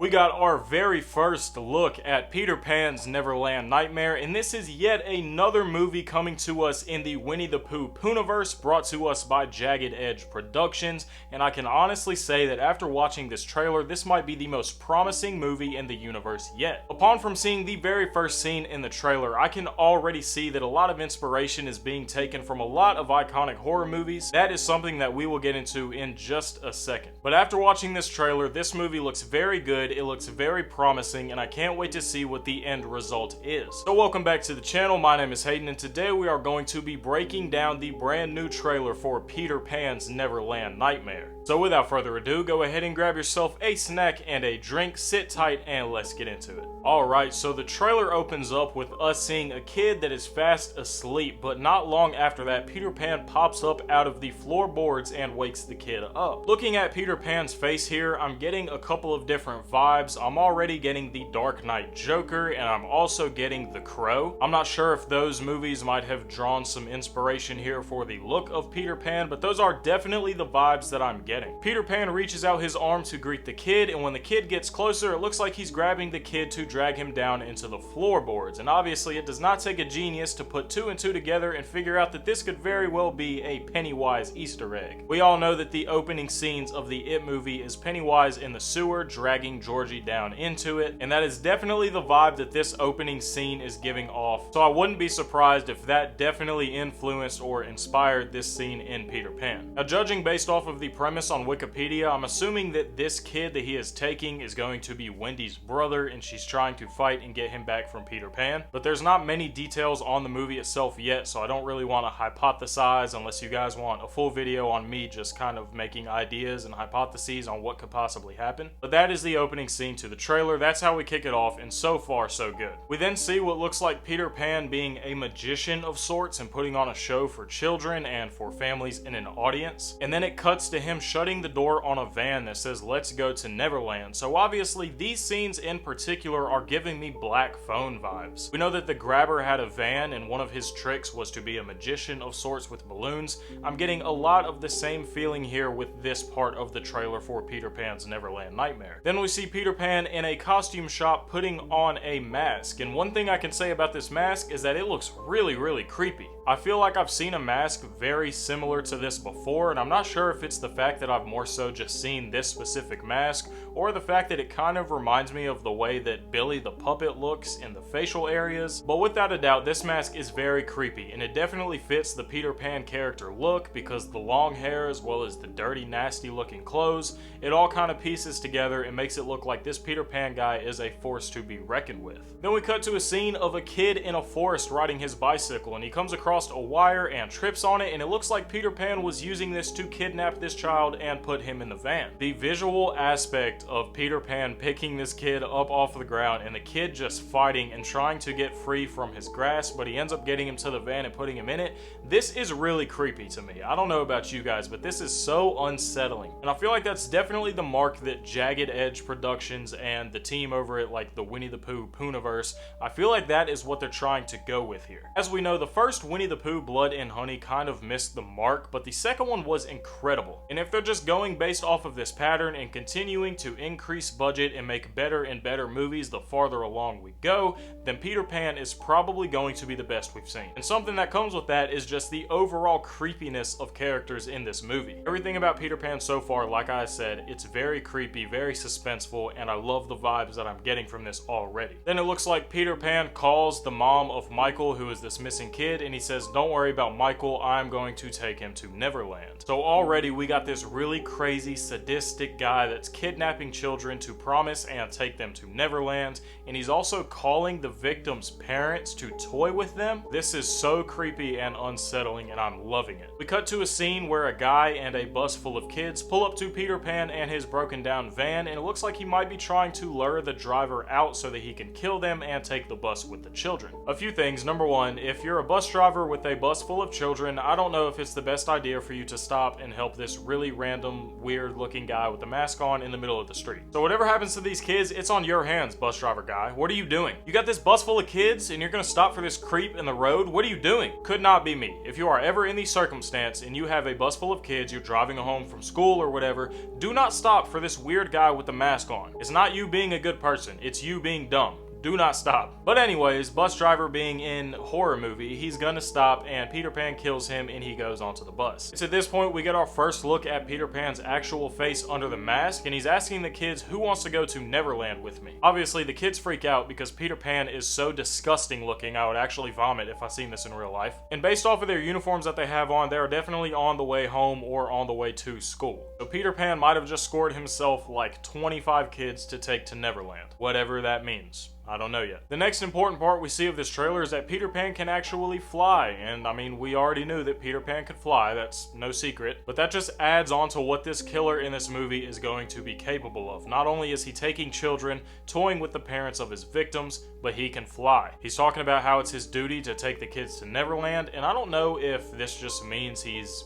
We got our very first look at Peter Pan's Neverland Nightmare, and this is yet another movie coming to us in the Winnie the Pooh Poohniverse, brought to us by Jagged Edge Productions, and I can honestly say that after watching this trailer, this might be the most promising movie in the universe yet. Upon from seeing the very first scene in the trailer, I can already see that a lot of inspiration is being taken from a lot of iconic horror movies. That is something that we will get into in just a second. But after watching this trailer, this movie looks very good. It looks very promising, and I can't wait to see what the end result is. So welcome back to the channel. My name is Haydxn, and today we are going to be breaking down the brand new trailer for Peter Pan's Neverland Nightmare. So without further ado, go ahead and grab yourself a snack and a drink, sit tight, and let's get into it. Alright, so the trailer opens up with us seeing a kid that is fast asleep, but not long after that, Peter Pan pops up out of the floorboards and wakes the kid up. Looking at Peter Pan's face here, I'm getting a couple of different vibes. I'm already getting the Dark Knight Joker, and I'm also getting The Crow. I'm not sure if those movies might have drawn some inspiration here for the look of Peter Pan, but those are definitely the vibes that I'm getting. Peter Pan reaches out his arm to greet the kid, and when the kid gets closer, it looks like he's grabbing the kid to drag him down into the floorboards. And obviously, it does not take a genius to put two and two together and figure out that this could very well be a Pennywise Easter egg. We all know that the opening scenes of the It movie is Pennywise in the sewer dragging Georgie down into it, and that is definitely the vibe that this opening scene is giving off. So I wouldn't be surprised if that definitely influenced or inspired this scene in Peter Pan. Now, judging based off of the premise on Wikipedia, I'm assuming that this kid that he is taking is going to be Wendy's brother, and she's trying to fight and get him back from Peter Pan. But there's not many details on the movie itself yet, so I don't really want to hypothesize unless you guys want a full video on me just kind of making ideas and hypotheses on what could possibly happen. But that is the opening scene to the trailer. That's how we kick it off, and so far so good. We then see what looks like Peter Pan being a magician of sorts and putting on a show for children and for families in an audience. And then it cuts to him shutting the door on a van that says, "Let's go to Neverland." So obviously these scenes in particular are giving me Black Phone vibes. We know that the grabber had a van and one of his tricks was to be a magician of sorts with balloons. I'm getting a lot of the same feeling here with this part of the trailer for Peter Pan's Neverland Nightmare. Then we see Peter Pan in a costume shop putting on a mask, and one thing I can say about this mask is that it looks really creepy. I feel like I've seen a mask very similar to this before, and I'm not sure if it's the fact that I've more so just seen this specific mask, or the fact that it kind of reminds me of the way that Billy the Puppet looks in the facial areas. But without a doubt, this mask is very creepy, and it definitely fits the Peter Pan character look because the long hair as well as the dirty, nasty looking clothes, it all kind of pieces together and makes it look like this Peter Pan guy is a force to be reckoned with. Then we cut to a scene of a kid in a forest riding his bicycle, and he comes across a wire and trips on it, and it looks like Peter Pan was using this to kidnap this child and put him in the van. The visual aspect of Peter Pan picking this kid up off the ground and the kid just fighting and trying to get free from his grasp, but he ends up getting him to the van and putting him in it, this is really creepy to me. I don't know about you guys, but this is so unsettling. And I feel like that's definitely the mark that Jagged Edge Productions and the team over at like the Winnie the Pooh Poohniverse, I feel like that is what they're trying to go with here. As we know, the first Winnie the Pooh Blood and Honey kind of missed the mark, but the second one was incredible. And if they're just going based off of this pattern and continuing to increase budget and make better and better movies the farther along we go, then Peter Pan is probably going to be the best we've seen. And something that comes with that is just the overall creepiness of characters in this movie. Everything about Peter Pan so far, like I said, it's very creepy, very suspenseful, and I love the vibes that I'm getting from this already. Then it looks like Peter Pan calls the mom of Michael, who is this missing kid, and he says, "Don't worry about Michael, I'm going to take him to Neverland." So already we got this really crazy, sadistic guy that's kidnapping children to promise and take them to Neverland, and he's also calling the victims' parents to toy with them. This is so creepy and unsettling, and I'm loving it. We cut to a scene where a guy and a bus full of kids pull up to Peter Pan and his broken down van, and it looks like he might be trying to lure the driver out so that he can kill them and take the bus with the children. A few things. Number one, if you're a bus driver driver with a bus full of children, I don't know if it's the best idea for you to stop and help this really random, weird looking guy with a mask on in the middle of the street. So whatever happens to these kids, it's on your hands, bus driver guy. What are you doing? You got this bus full of kids and you're gonna stop for this creep in the road? What are you doing? Could not be me. If you are ever in these circumstance and you have a bus full of kids, you're driving home from school or whatever, do not stop for this weird guy with the mask on. It's not you being a good person, it's you being dumb. Do not stop. But anyways, bus driver being in horror movie, he's gonna stop and Peter Pan kills him and he goes onto the bus. It's at this point we get our first look at Peter Pan's actual face under the mask, and he's asking the kids who wants to go to Neverland with me. Obviously the kids freak out because Peter Pan is so disgusting looking, I would actually vomit if I seen this in real life. And based off of their uniforms that they have on, they are definitely on the way home or on the way to school. So Peter Pan might have just scored himself like 25 kids to take to Neverland. Whatever that means. I don't know yet. The next important part we see of this trailer is that Peter Pan can actually fly, and I mean, we already knew that Peter Pan could fly, that's no secret, but that just adds on to what this killer in this movie is going to be capable of. Not only is he taking children, toying with the parents of his victims, but he can fly. He's talking about how it's his duty to take the kids to Neverland, and I don't know if this just means he's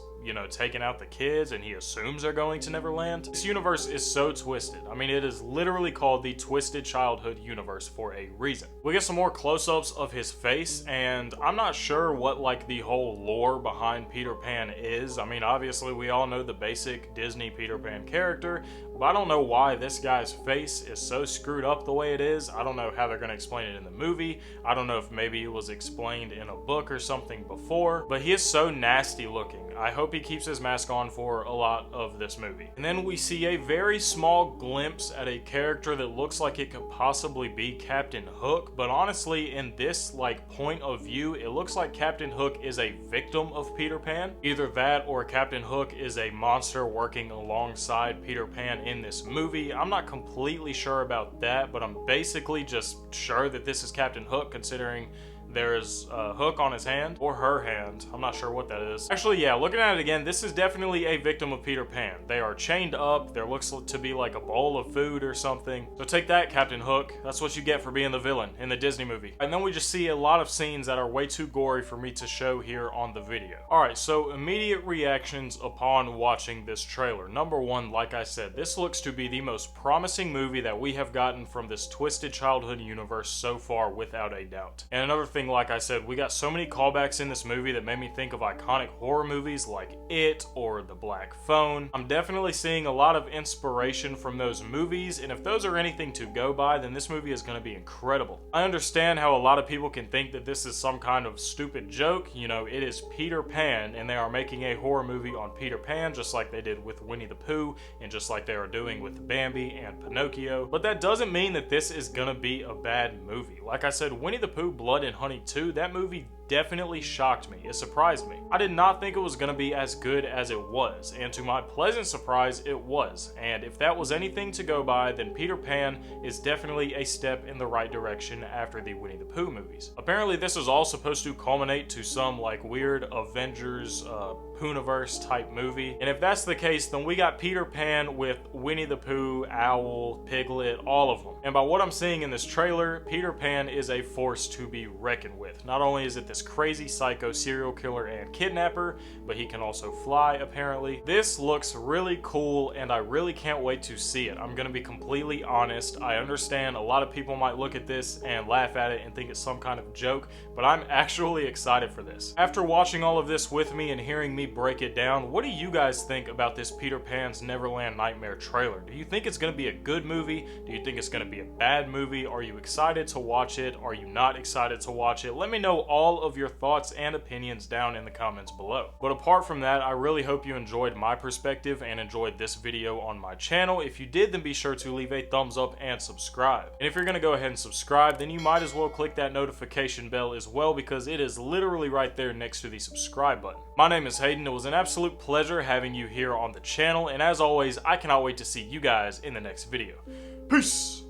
taking out the kids and he assumes they're going to Neverland. This universe is so twisted. I mean, it is literally called the Twisted Childhood Universe for a reason. We get some more close-ups of his face, and I'm not sure what like the whole lore behind Peter Pan is. I mean, obviously we all know the basic Disney Peter Pan character, but I don't know why this guy's face is so screwed up the way it is. I don't know how they're gonna explain it in the movie. I don't know if maybe it was explained in a book or something before, but he is so nasty looking. I hope he keeps his mask on for a lot of this movie. And then we see a very small glimpse at a character that looks like it could possibly be Captain Hook, but honestly, in this like point of view, it looks like Captain Hook is a victim of Peter Pan. Either that or Captain Hook is a monster working alongside Peter Pan in this movie. I'm not completely sure about that, but I'm basically just sure that this is Captain Hook, considering there's a hook on his hand, or her hand. I'm not sure what that is. Actually, yeah, looking at it again, this is definitely a victim of Peter Pan. They are chained up. There looks to be like a bowl of food or something. So take that, Captain Hook. That's what you get for being the villain in the Disney movie. And then we just see a lot of scenes that are way too gory for me to show here on the video. Alright, so immediate reactions upon watching this trailer. Number one, like I said, this looks to be the most promising movie that we have gotten from this Twisted Childhood universe so far, without a doubt. And another thing, like I said, we got so many callbacks in this movie that made me think of iconic horror movies like It or The Black Phone. I'm definitely seeing a lot of inspiration from those movies, and if those are anything to go by, then this movie is going to be incredible. I understand how a lot of people can think that this is some kind of stupid joke. It is Peter Pan, and they are making a horror movie on Peter Pan, just like they did with Winnie the Pooh, and just like they are doing with Bambi and Pinocchio. But that doesn't mean that this is going to be a bad movie. Like I said, Winnie the Pooh, Blood and Honey 2, that movie definitely shocked me. It surprised me. I did not think it was going to be as good as it was, and to my pleasant surprise, it was. And if that was anything to go by, then Peter Pan is definitely a step in the right direction after the Winnie the Pooh movies. Apparently this is all supposed to culminate to some like weird Avengers Pooniverse type movie, and if that's the case, then we got Peter Pan with Winnie the Pooh, Owl, Piglet, all of them. And by what I'm seeing in this trailer, Peter Pan is a force to be reckoned with. Not only is it this crazy psycho serial killer and kidnapper, but he can also fly apparently. This looks really cool and I really can't wait to see it. I'm gonna be completely honest. I understand a lot of people might look at this and laugh at it and think it's some kind of joke, but I'm actually excited for this. After watching all of this with me and hearing me break it down, what do you guys think about this Peter Pan's Neverland Nightmare trailer? Do you think it's gonna be a good movie? Do you think it's gonna be a bad movie? Are you excited to watch it? Are you not excited to watch it? Let me know all of your thoughts and opinions down in the comments below. But apart from that, I really hope you enjoyed my perspective and enjoyed this video on my channel. If you did, then be sure to leave a thumbs up and subscribe. And if you're gonna go ahead and subscribe, then you might as well click that notification bell as well, because it is literally right there next to the subscribe button. My name is Haydxn. It was an absolute pleasure having you here on the channel, and as always, I cannot wait to see you guys in the next video. Peace!